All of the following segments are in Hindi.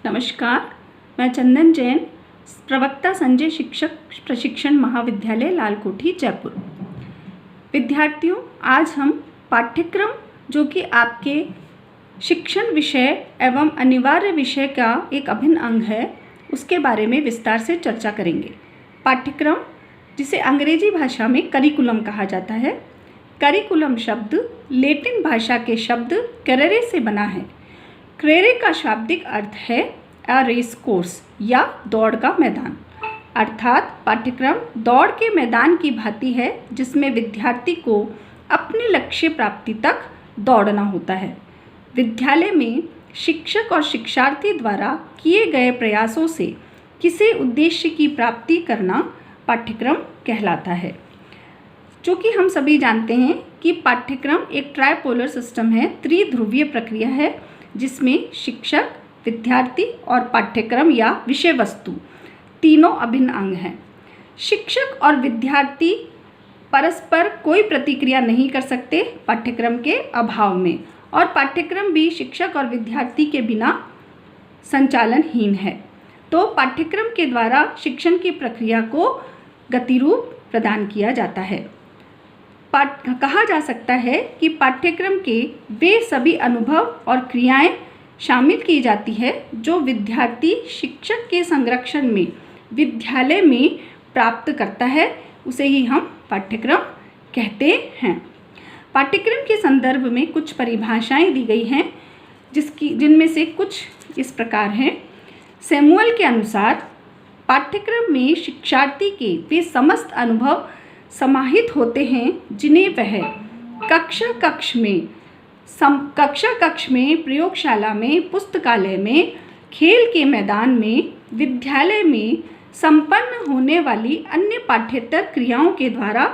नमस्कार, मैं चंदन जैन, प्रवक्ता संजय शिक्षक प्रशिक्षण महाविद्यालय लालकोठी जयपुर। विद्यार्थियों, आज हम पाठ्यक्रम जो कि आपके शिक्षण विषय एवं अनिवार्य विषय का एक अभिन्न अंग है, उसके बारे में विस्तार से चर्चा करेंगे। पाठ्यक्रम, जिसे अंग्रेजी भाषा में करिकुलम कहा जाता है। करिकुलम शब्द लैटिन भाषा के शब्द कैरेरे से बना है। कैरेरे का शाब्दिक अर्थ है अ रेस कोर्स या दौड़ का मैदान, अर्थात पाठ्यक्रम दौड़ के मैदान की भांति है जिसमें विद्यार्थी को अपने लक्ष्य प्राप्ति तक दौड़ना होता है। विद्यालय में शिक्षक और शिक्षार्थी द्वारा किए गए प्रयासों से किसी उद्देश्य की प्राप्ति करना पाठ्यक्रम कहलाता है। चूँकि हम सभी जानते हैं कि पाठ्यक्रम एक ट्राइपोलर सिस्टम है, त्रिध्रुवीय प्रक्रिया है, जिसमें शिक्षक, विद्यार्थी और पाठ्यक्रम या विषय वस्तु तीनों अभिन्न अंग हैं। शिक्षक और विद्यार्थी परस्पर कोई प्रतिक्रिया नहीं कर सकते पाठ्यक्रम के अभाव में, और पाठ्यक्रम भी शिक्षक और विद्यार्थी के बिना संचालनहीन है। तो पाठ्यक्रम के द्वारा शिक्षण की प्रक्रिया को गतिरूप प्रदान किया जाता है। कहा जा सकता है कि पाठ्यक्रम के वे सभी अनुभव और क्रियाएं शामिल की जाती है जो विद्यार्थी शिक्षक के संरक्षण में विद्यालय में प्राप्त करता है, उसे ही हम पाठ्यक्रम कहते हैं। पाठ्यक्रम के संदर्भ में कुछ परिभाषाएं दी गई हैं, जिनमें से कुछ इस प्रकार हैं। सैमुअल के अनुसार पाठ्यक्रम में शिक्षार्थी के वे समस्त अनुभव समाहित होते हैं जिन्हें वह कक्षा कक्ष में, प्रयोगशाला में, पुस्तकालय में, खेल के मैदान में, विद्यालय में संपन्न होने वाली अन्य पाठ्येतर क्रियाओं के द्वारा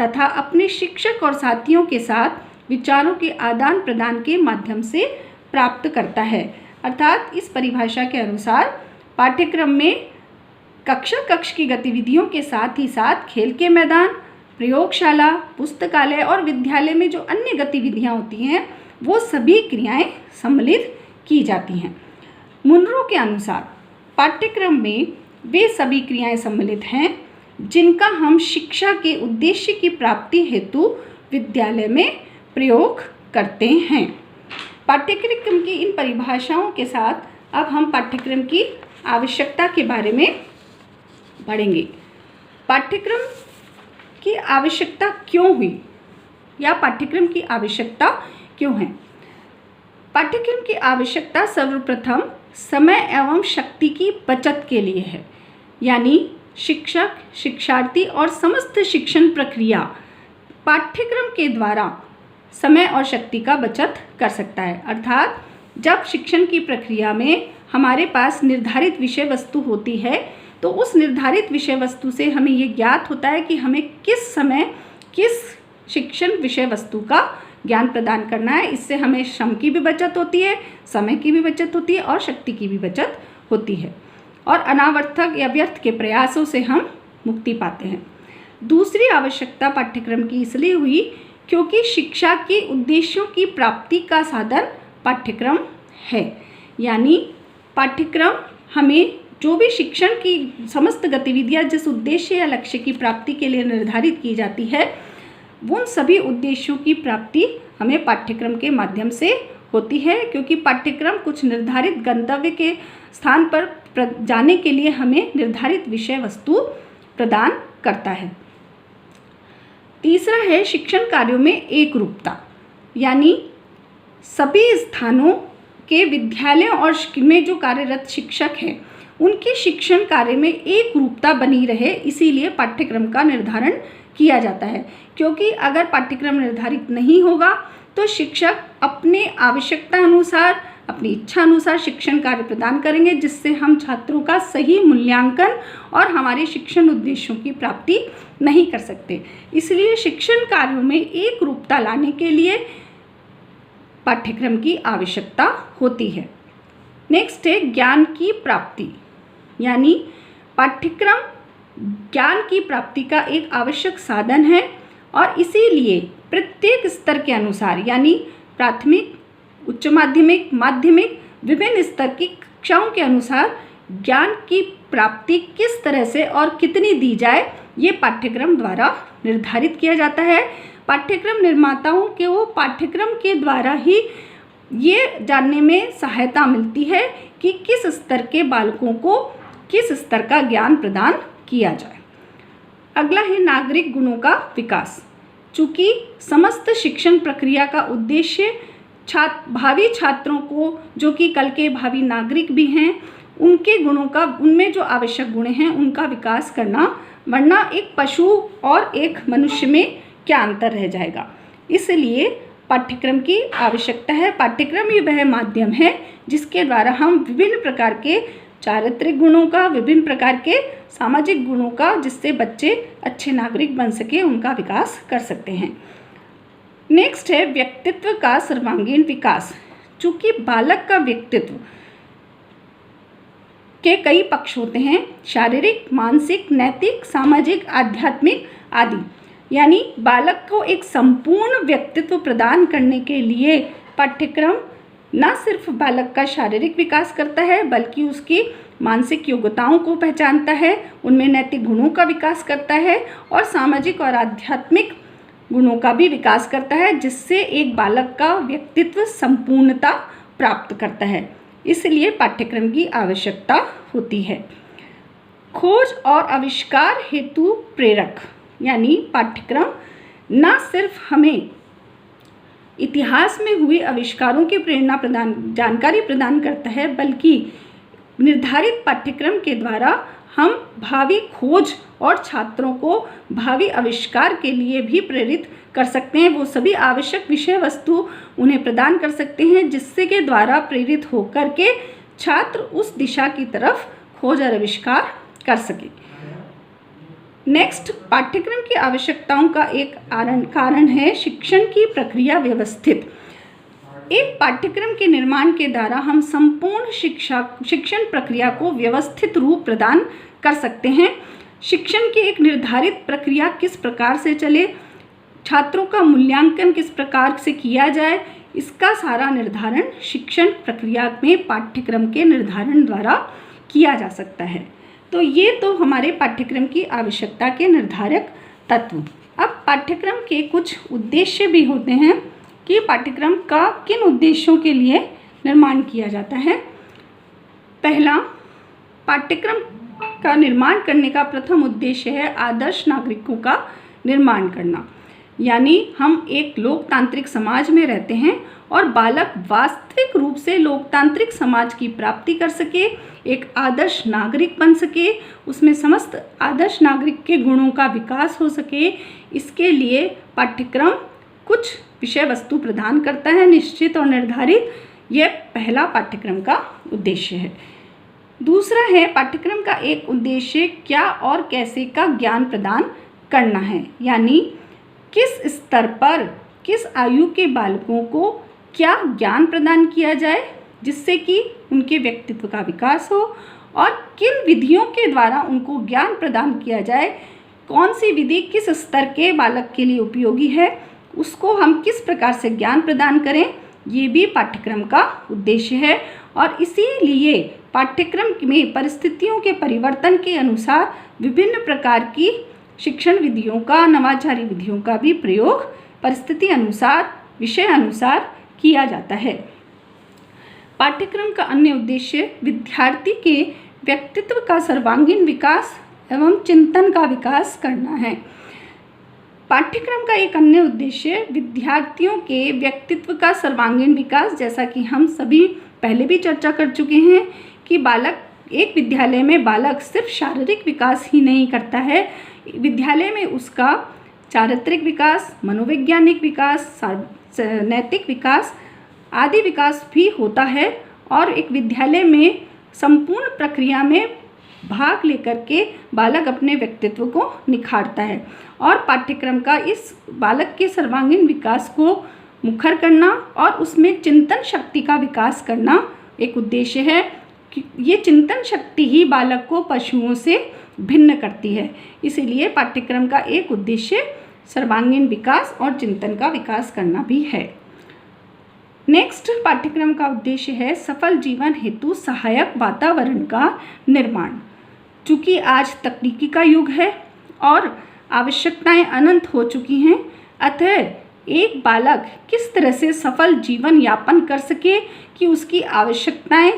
तथा अपने शिक्षक और साथियों के साथ विचारों के आदान प्रदान के माध्यम से प्राप्त करता है। अर्थात इस परिभाषा के अनुसार पाठ्यक्रम में कक्ष की गतिविधियों के साथ ही साथ खेल के मैदान, प्रयोगशाला, पुस्तकालय और विद्यालय में जो अन्य गतिविधियां होती हैं वो सभी क्रियाएं सम्मिलित की जाती हैं। मुनरो के अनुसार पाठ्यक्रम में वे सभी क्रियाएं सम्मिलित हैं जिनका हम शिक्षा के उद्देश्य की प्राप्ति हेतु विद्यालय में प्रयोग करते हैं। पाठ्यक्रम की इन परिभाषाओं के साथ अब हम पाठ्यक्रम की आवश्यकता के बारे में पढ़ेंगे। पाठ्यक्रम की आवश्यकता क्यों हुई या पाठ्यक्रम की आवश्यकता क्यों है? पाठ्यक्रम की आवश्यकता सर्वप्रथम समय एवं शक्ति की बचत के लिए है, यानी शिक्षक, शिक्षार्थी और समस्त शिक्षण प्रक्रिया पाठ्यक्रम के द्वारा समय और शक्ति का बचत कर सकता है। अर्थात जब शिक्षण की प्रक्रिया में हमारे पास निर्धारित विषय वस्तु होती है तो उस निर्धारित विषय वस्तु से हमें ये ज्ञात होता है कि हमें किस समय किस शिक्षण विषय वस्तु का ज्ञान प्रदान करना है। इससे हमें श्रम की भी बचत होती है, समय की भी बचत होती है और शक्ति की भी बचत होती है, और अनावर्थक या व्यर्थ के प्रयासों से हम मुक्ति पाते हैं। दूसरी आवश्यकता पाठ्यक्रम की इसलिए हुई क्योंकि शिक्षा के उद्देश्यों की प्राप्ति का साधन पाठ्यक्रम है, यानी पाठ्यक्रम हमें जो भी शिक्षण की समस्त गतिविधियां जिस उद्देश्य या लक्ष्य की प्राप्ति के लिए निर्धारित की जाती है, उन सभी उद्देश्यों की प्राप्ति हमें पाठ्यक्रम के माध्यम से होती है, क्योंकि पाठ्यक्रम कुछ निर्धारित गंतव्य के स्थान पर जाने के लिए हमें निर्धारित विषय वस्तु प्रदान करता है। तीसरा है शिक्षण कार्यों में एकरूपता, यानी सभी स्थानों के विद्यालयों और में जो कार्यरत शिक्षक हैं उनके शिक्षण कार्य में एक रूपता बनी रहे, इसीलिए पाठ्यक्रम का निर्धारण किया जाता है। क्योंकि अगर पाठ्यक्रम निर्धारित नहीं होगा तो शिक्षक अपने आवश्यकता अनुसार, अपनी इच्छा अनुसार शिक्षण कार्य प्रदान करेंगे, जिससे हम छात्रों का सही मूल्यांकन और हमारे शिक्षण उद्देश्यों की प्राप्ति नहीं कर सकते। इसलिए शिक्षण कार्यों में एक रूपता लाने के लिए पाठ्यक्रम की आवश्यकता होती है। नेक्स्ट है ज्ञान की प्राप्ति, यानी पाठ्यक्रम ज्ञान की प्राप्ति का एक आवश्यक साधन है, और इसीलिए प्रत्येक स्तर के अनुसार, यानी प्राथमिक, उच्च माध्यमिक, माध्यमिक, विभिन्न स्तर की कक्षाओं के अनुसार ज्ञान की प्राप्ति किस तरह से और कितनी दी जाए, ये पाठ्यक्रम द्वारा निर्धारित किया जाता है। पाठ्यक्रम निर्माताओं के वो पाठ्यक्रम के द्वारा ही ये जानने में सहायता मिलती है कि किस स्तर के बालकों को किस स्तर का ज्ञान प्रदान किया जाए। अगला है नागरिक गुणों का विकास। चूँकि समस्त शिक्षण प्रक्रिया का उद्देश्य भावी छात्रों को, जो कि कल के भावी नागरिक भी हैं, उनके गुणों का, उनमें जो आवश्यक गुण हैं उनका विकास करना, वरना एक पशु और एक मनुष्य में क्या अंतर रह जाएगा। इसलिए पाठ्यक्रम की आवश्यकता है। पाठ्यक्रम ही वह माध्यम है जिसके द्वारा हम विभिन्न प्रकार के चारित्रिक गुणों का, विभिन्न प्रकार के सामाजिक गुणों का, जिससे बच्चे अच्छे नागरिक बन सके, उनका विकास कर सकते हैं। नेक्स्ट है व्यक्तित्व का सर्वांगीण विकास। चूँकि बालक का व्यक्तित्व के कई पक्ष होते हैं, शारीरिक, मानसिक, नैतिक, सामाजिक, आध्यात्मिक आदि। यानी बालक को एक संपूर्ण व्यक्तित्व प्रदान करने के लिए पाठ्यक्रम न सिर्फ बालक का शारीरिक विकास करता है, बल्कि उसकी मानसिक योग्यताओं को पहचानता है, उनमें नैतिक गुणों का विकास करता है और सामाजिक और आध्यात्मिक गुणों का भी विकास करता है, जिससे एक बालक का व्यक्तित्व संपूर्णता प्राप्त करता है। इसलिए पाठ्यक्रम की आवश्यकता होती है। खोज और आविष्कार हेतु प्रेरक। यानी पाठ्यक्रम न सिर्फ हमें इतिहास में हुए आविष्कारों की जानकारी प्रदान करता है, बल्कि निर्धारित पाठ्यक्रम के द्वारा हम भावी खोज और छात्रों को भावी आविष्कार के लिए भी प्रेरित कर सकते हैं। वो सभी आवश्यक विषय वस्तु उन्हें प्रदान कर सकते हैं, जिससे के द्वारा प्रेरित होकर के छात्र उस दिशा की तरफ खोज और आविष्कार कर सके। नेक्स्ट, पाठ्यक्रम की आवश्यकताओं का एक कारण है शिक्षण की प्रक्रिया व्यवस्थित। एक पाठ्यक्रम के निर्माण के द्वारा हम संपूर्ण शिक्षण प्रक्रिया को व्यवस्थित रूप प्रदान कर सकते हैं। शिक्षण की एक निर्धारित प्रक्रिया किस प्रकार से चले, छात्रों का मूल्यांकन किस प्रकार से किया जाए, इसका सारा निर्धारण शिक्षण प्रक्रिया में पाठ्यक्रम के निर्धारण द्वारा किया जा सकता है। तो ये तो हमारे पाठ्यक्रम की आवश्यकता के निर्धारक तत्व। अब पाठ्यक्रम के कुछ उद्देश्य भी होते हैं कि पाठ्यक्रम का किन उद्देश्यों के लिए निर्माण किया जाता है। पहला, पाठ्यक्रम का निर्माण करने का प्रथम उद्देश्य है आदर्श नागरिकों का निर्माण करना। यानी हम एक लोकतांत्रिक समाज में रहते हैं और बालक वास्तविक रूप से लोकतांत्रिक समाज की प्राप्ति कर सके, एक आदर्श नागरिक बन सके, उसमें समस्त आदर्श नागरिक के गुणों का विकास हो सके। इसके लिए पाठ्यक्रम कुछ विषय वस्तु प्रदान करता है, निश्चित और निर्धारित। यह पहला पाठ्यक्रम का उद्देश्य है। दूसरा है पाठ्यक्रम का एक उद्देश्य क्या और कैसे का ज्ञान प्रदान करना है। यानी किस स्तर पर किस आयु के बालकों को क्या ज्ञान प्रदान किया जाए जिससे कि उनके व्यक्तित्व का विकास हो, और किन विधियों के द्वारा उनको ज्ञान प्रदान किया जाए, कौन सी विधि किस स्तर के बालक के लिए उपयोगी है, उसको हम किस प्रकार से ज्ञान प्रदान करें, ये भी पाठ्यक्रम का उद्देश्य है। और इसीलिए पाठ्यक्रम में परिस्थितियों के परिवर्तन के अनुसार विभिन्न प्रकार की शिक्षण विधियों का, नवाचारी विधियों का भी प्रयोग परिस्थिति अनुसार, विषय अनुसार किया जाता है। पाठ्यक्रम का अन्य उद्देश्य विद्यार्थी के व्यक्तित्व का सर्वांगीण विकास एवं चिंतन का विकास करना है। पाठ्यक्रम का एक अन्य उद्देश्य विद्यार्थियों के व्यक्तित्व का सर्वांगीण विकास, जैसा कि हम सभी पहले भी चर्चा कर चुके हैं कि एक विद्यालय में बालक सिर्फ शारीरिक विकास ही नहीं करता है, विद्यालय में उसका चारित्रिक विकास, मनोवैज्ञानिक विकास, नैतिक विकास आदि विकास भी होता है। और एक विद्यालय में संपूर्ण प्रक्रिया में भाग लेकर के बालक अपने व्यक्तित्व को निखारता है। और पाठ्यक्रम का इस बालक के सर्वांगीण विकास को मुखर करना और उसमें चिंतन शक्ति का विकास करना एक उद्देश्य है। ये चिंतन शक्ति ही बालक को पशुओं से भिन्न करती है। इसीलिए पाठ्यक्रम का एक उद्देश्य सर्वांगीण विकास और चिंतन का विकास करना भी है। नेक्स्ट पाठ्यक्रम का उद्देश्य है सफल जीवन हेतु सहायक वातावरण का निर्माण। चूँकि आज तकनीकी का युग है और आवश्यकताएं अनंत हो चुकी हैं, अतः एक बालक किस तरह से सफल जीवन यापन कर सके कि उसकी आवश्यकताएं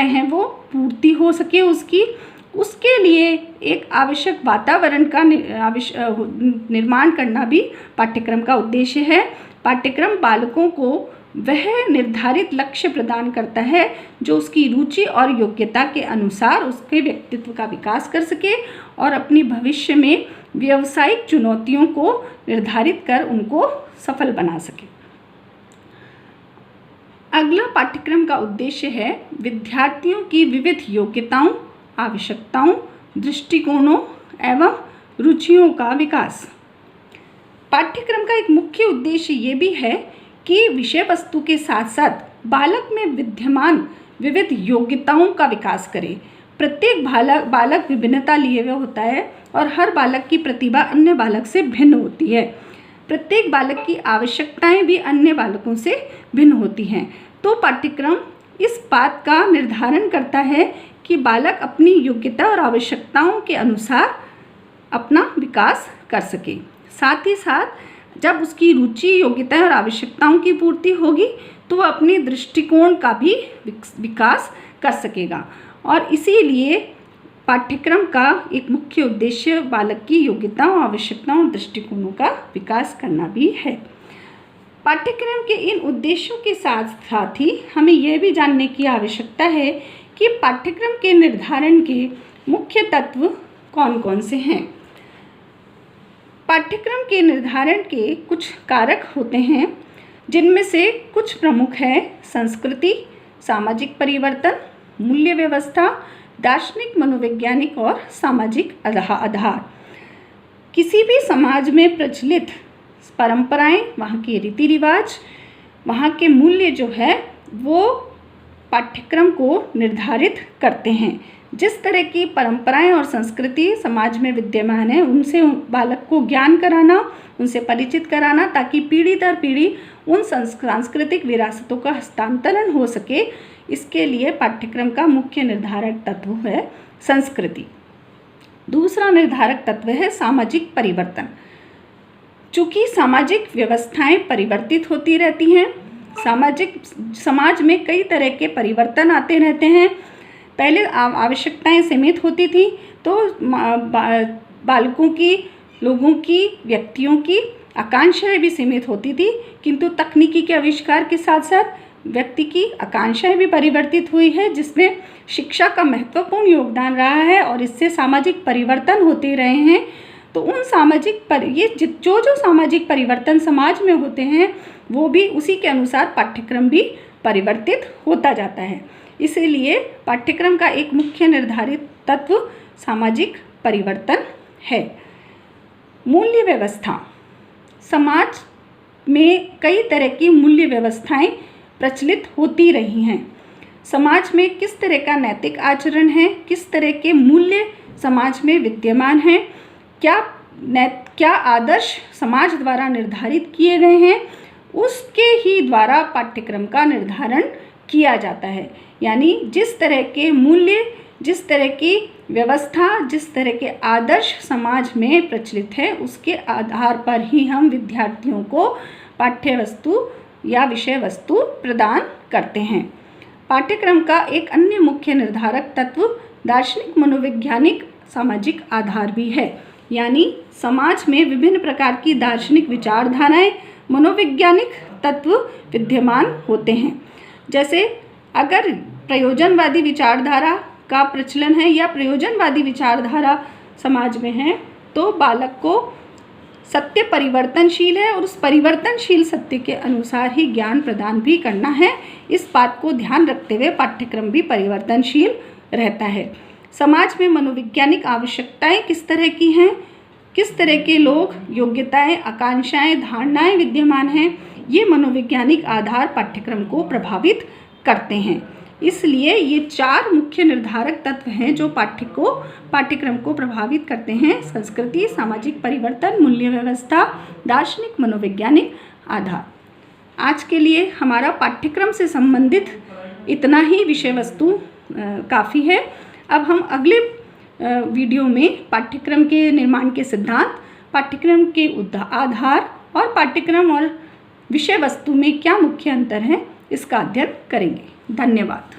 हैं वो पूर्ति हो सके, उसके लिए एक आवश्यक वातावरण का निर्माण करना भी पाठ्यक्रम का उद्देश्य है। पाठ्यक्रम बालकों को वह निर्धारित लक्ष्य प्रदान करता है जो उसकी रुचि और योग्यता के अनुसार उसके व्यक्तित्व का विकास कर सके और अपनी भविष्य में व्यावसायिक चुनौतियों को निर्धारित कर उनको सफल बना सके। अगला पाठ्यक्रम का उद्देश्य है विद्यार्थियों की विविध योग्यताओं, आवश्यकताओं, दृष्टिकोणों एवं रुचियों का विकास। पाठ्यक्रम का एक मुख्य उद्देश्य ये भी है कि विषय वस्तु के साथ साथ बालक में विद्यमान विविध योग्यताओं का विकास करे। प्रत्येक बालक विभिन्नता लिए हुए होता है और हर बालक की प्रतिभा अन्य बालक से भिन्न होती है। प्रत्येक बालक की आवश्यकताएं भी अन्य बालकों से भिन्न होती हैं। तो पाठ्यक्रम इस बात का निर्धारण करता है कि बालक अपनी योग्यता और आवश्यकताओं के अनुसार अपना विकास कर सके। साथ ही साथ जब उसकी रुचि, योग्यता और आवश्यकताओं की पूर्ति होगी तो वह अपने दृष्टिकोण का भी विकास कर सकेगा। और इसीलिए पाठ्यक्रम का एक मुख्य उद्देश्य बालक की योग्यताओं, आवश्यकताओं और दृष्टिकोणों का विकास करना भी है। पाठ्यक्रम के इन उद्देश्यों के साथ साथ ही हमें यह भी जानने की आवश्यकता है कि पाठ्यक्रम के निर्धारण के मुख्य तत्व कौन कौन से हैं। पाठ्यक्रम के निर्धारण के कुछ कारक होते हैं, जिनमें से कुछ प्रमुख हैं संस्कृति, सामाजिक परिवर्तन, मूल्य व्यवस्था, दार्शनिक, मनोवैज्ञानिक और सामाजिक आधार। किसी भी समाज में प्रचलित परंपराएं, वहाँ के रीति रिवाज, वहाँ के मूल्य जो है वो पाठ्यक्रम को निर्धारित करते हैं। जिस तरह की परंपराएं और संस्कृति समाज में विद्यमान है उनसे बालक को ज्ञान कराना, उनसे परिचित कराना, ताकि पीढ़ी दर पीढ़ी उन सांस्कृतिक विरासतों का हस्तांतरण हो सके। इसके लिए पाठ्यक्रम का मुख्य निर्धारक तत्व है संस्कृति। दूसरा निर्धारक तत्व है सामाजिक परिवर्तन। चूँकि सामाजिक व्यवस्थाएं परिवर्तित होती रहती हैं, समाज में कई तरह के परिवर्तन आते रहते हैं। पहले आवश्यकताएं सीमित होती थी तो बालकों की, लोगों की, व्यक्तियों की आकांक्षाएं भी सीमित होती थी, किंतु तकनीकी के आविष्कार के साथ साथ व्यक्ति की आकांक्षाएं भी परिवर्तित हुई है, जिसमें शिक्षा का महत्वपूर्ण योगदान रहा है और इससे सामाजिक परिवर्तन होते रहे हैं। तो उन जो सामाजिक परिवर्तन समाज में होते हैं वो भी उसी के अनुसार पाठ्यक्रम भी परिवर्तित होता जाता है। इसीलिए पाठ्यक्रम का एक मुख्य निर्धारित तत्व सामाजिक परिवर्तन है। मूल्य व्यवस्था। समाज में कई तरह की मूल्य व्यवस्थाएं प्रचलित होती रही हैं। समाज में किस तरह का नैतिक आचरण है, किस तरह के मूल्य समाज में विद्यमान हैं, क्या आदर्श समाज द्वारा निर्धारित किए गए हैं, उसके ही द्वारा पाठ्यक्रम का निर्धारण किया जाता है। यानी जिस तरह के मूल्य, जिस तरह की व्यवस्था, जिस तरह के आदर्श समाज में प्रचलित है उसके आधार पर ही हम विद्यार्थियों को पाठ्य वस्तु या विषय वस्तु प्रदान करते हैं। पाठ्यक्रम का एक अन्य मुख्य निर्धारक तत्व दार्शनिक, मनोवैज्ञानिक, सामाजिक आधार भी है। यानी समाज में विभिन्न प्रकार की दार्शनिक विचारधाराएं, मनोवैज्ञानिक तत्व विद्यमान होते हैं। जैसे अगर प्रयोजनवादी विचारधारा का प्रचलन है या प्रयोजनवादी विचारधारा समाज में है तो बालक को सत्य परिवर्तनशील है और उस परिवर्तनशील सत्य के अनुसार ही ज्ञान प्रदान भी करना है। इस बात को ध्यान रखते हुए पाठ्यक्रम भी परिवर्तनशील रहता है। समाज में मनोवैज्ञानिक आवश्यकताएं किस तरह की हैं, किस तरह के लोग, योग्यताएं, आकांक्षाएं, धारणाएं विद्यमान हैं, ये मनोवैज्ञानिक आधार पाठ्यक्रम को प्रभावित करते हैं। इसलिए ये 4 मुख्य निर्धारक तत्व हैं जो पाठ्यक्रम को प्रभावित करते हैं: संस्कृति, सामाजिक परिवर्तन, मूल्य व्यवस्था, दार्शनिक, मनोवैज्ञानिक आधार। आज के लिए हमारा पाठ्यक्रम से संबंधित इतना ही विषय वस्तु काफ़ी है। अब हम अगले वीडियो में पाठ्यक्रम के निर्माण के सिद्धांत, पाठ्यक्रम के आधार और पाठ्यक्रम और विषय वस्तु में क्या मुख्य अंतर है, इसका अध्ययन करेंगे। धन्यवाद।